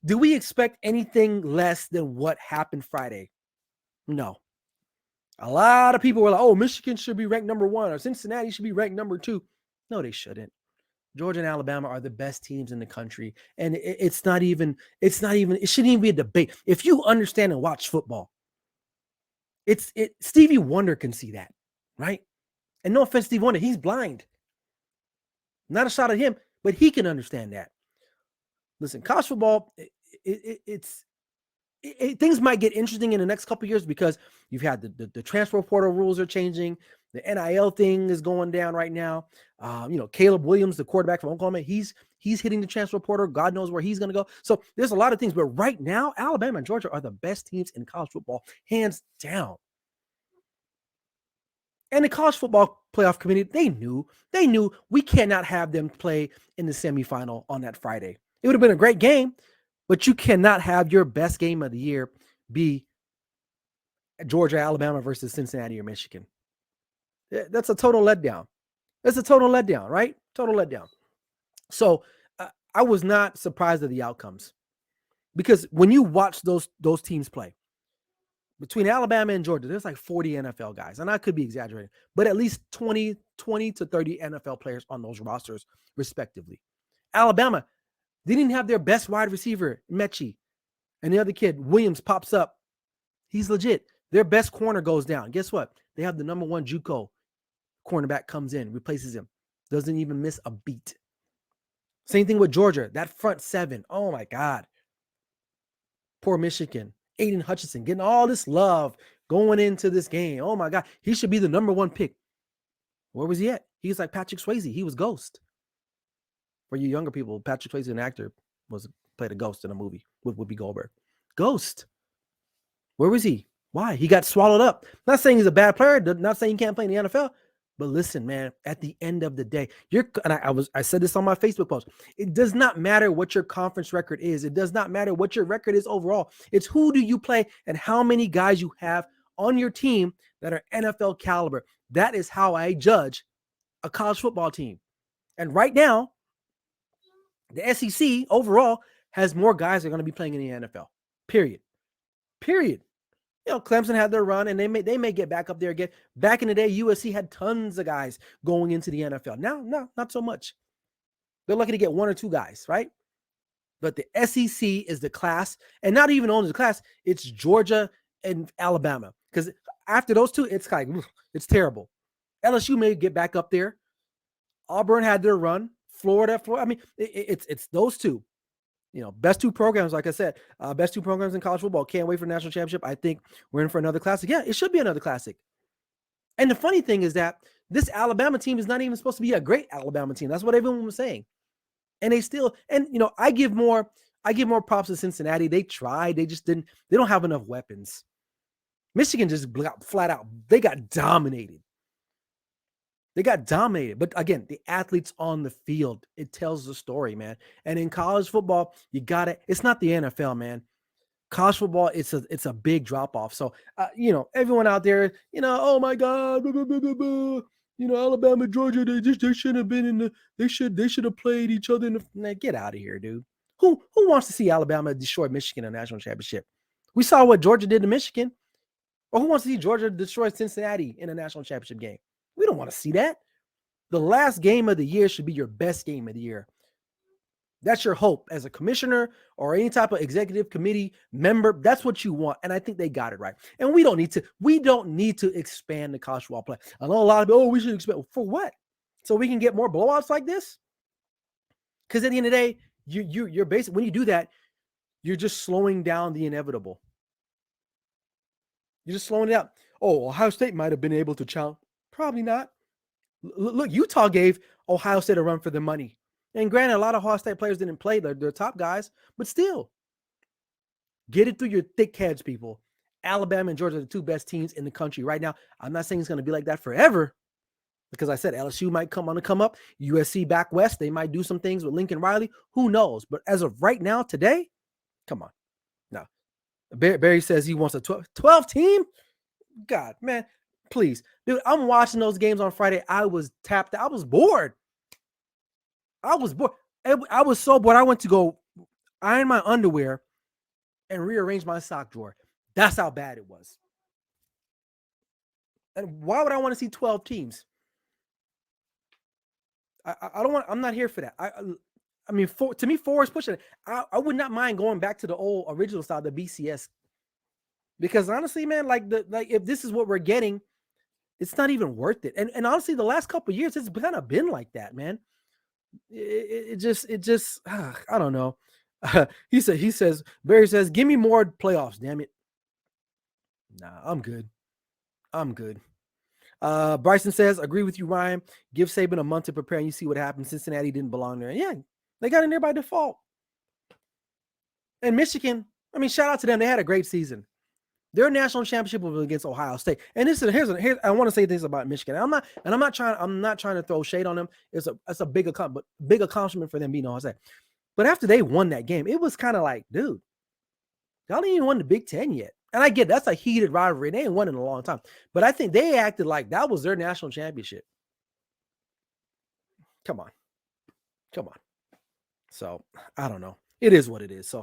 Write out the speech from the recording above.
Do we expect anything less than what happened Friday? No. A lot of people were like, oh, Michigan should be ranked number one or Cincinnati should be ranked number two. No, they shouldn't. Georgia and Alabama are the best teams in the country. And it shouldn't even be a debate. If you understand and watch football, Stevie Wonder can see that, right? And no offense, Stevie Wonder, he's blind. Not a shot at him, but he can understand that. Listen, college football, things might get interesting in the next couple of years because you've had the transfer portal rules are changing. The NIL thing is going down right now. Caleb Williams, the quarterback from Oklahoma, he's hitting the transfer portal. God knows where he's going to go. So there's a lot of things. But right now, Alabama and Georgia are the best teams in college football, hands down. And the college football playoff committee, they knew we cannot have them play in the semifinal on that Friday. It would have been a great game, but you cannot have your best game of the year be Georgia, Alabama versus Cincinnati or Michigan. That's a total letdown. That's a total letdown, right? Total letdown. So I was not surprised at the outcomes because when you watch those teams play, between Alabama and Georgia, there's like 40 NFL guys, and I could be exaggerating, but at least 20 to 30 NFL players on those rosters, respectively. Alabama, they didn't have their best wide receiver, Mechie, and the other kid, Williams, pops up. He's legit. Their best corner goes down. Guess what? They have the number one JUCO cornerback comes in, replaces him, doesn't even miss a beat. Same thing with Georgia. That front seven, oh my God. Poor Michigan. Aiden Hutchinson getting all this love going into this game. Oh my God. He should be the number one pick. Where was he at? He's like Patrick Swayze. He was Ghost. For you younger people, Patrick Swayze, an actor, played a ghost in a movie with Whoopi Goldberg. Ghost. Where was he? Why? He got swallowed up. Not saying he's a bad player. Not saying he can't play in the NFL. But listen, man, at the end of the day, I said this on my Facebook post. It does not matter what your conference record is. It does not matter what your record is overall. It's who do you play and how many guys you have on your team that are NFL caliber. That is how I judge a college football team. And right now, the SEC overall has more guys that are going to be playing in the NFL. Period. Clemson had their run, and they may get back up there again. Back in the day, USC had tons of guys going into the NFL. Now, no, not so much. They're lucky to get one or two guys, right? But the SEC is the class, and not even only the class, it's Georgia and Alabama. Because after those two, it's like, it's terrible. LSU may get back up there. Auburn had their run. Florida. I mean, it's those two. Best two programs, like I said, best two programs in college football. Can't wait for the national championship. I think we're in for another classic. Yeah, it should be another classic. And the funny thing is that this Alabama team is not even supposed to be a great Alabama team. That's what everyone was saying. And they still, I give more props to Cincinnati. They tried. They just didn't. They don't have enough weapons. Michigan just got flat out. They got dominated. But again, the athletes on the field, it tells the story, man. And in college football, it's not the NFL, man. College football, it's a big drop off. So, everyone out there, oh my God, blah, blah, blah, blah. Alabama, Georgia, they shouldn't have been they should have played each other get out of here, dude. Who wants to see Alabama destroy Michigan in a national championship? We saw what Georgia did to Michigan. Or who wants to see Georgia destroy Cincinnati in a national championship game? We don't want to see that. The last game of the year should be your best game of the year. That's your hope as a commissioner or any type of executive committee member. That's what you want. And I think they got it right. And we don't need to expand the college football play. I know a lot of we should expand. For what? So we can get more blowouts like this? Because at the end of the day, you're basically, when you do that, you're just slowing down the inevitable. You're just slowing it out. Oh, Ohio State might have been able to challenge. Probably not. Look, Utah gave Ohio State a run for their money. And granted, a lot of Ohio State players didn't play. They're top guys. But still, get it through your thick heads, people. Alabama and Georgia are the two best teams in the country right now. I'm not saying it's going to be like that forever. Because I said LSU might come up. USC back west, they might do some things with Lincoln Riley. Who knows? But as of right now, today, come on. No. Barry says he wants a 12 team? God, man. Please. Dude, I'm watching those games on Friday. I was tapped. I was bored. I was so bored. I went to go iron my underwear, and rearrange my sock drawer. That's how bad it was. And why would I want to see 12 teams? I don't want. I'm not here for that. I mean, to me, 4 is pushing it. I would not mind going back to the old original style, the BCS, because honestly, man, like if this is what we're getting, it's not even worth it. And honestly, the last couple of years, it's kind of been like that, man. It just I don't know. He says Barry says, give me more playoffs, damn it. Nah, I'm good. I'm good. Bryson says, agree with you, Ryan. Give Saban a month to prepare and you see what happens. Cincinnati didn't belong there. Yeah, they got in there by default. And Michigan, I mean, shout out to them. They had a great season. Their national championship was against Ohio State. And here's I want to say this about Michigan. I'm not trying to throw shade on them. It's a big accomplishment for them beating Ohio State. But after they won that game, it was kind of like, dude, y'all ain't even won the Big Ten yet. And I get that's a heated rivalry. They ain't won in a long time. But I think they acted like that was their national championship. Come on. So I don't know. It is what it is. So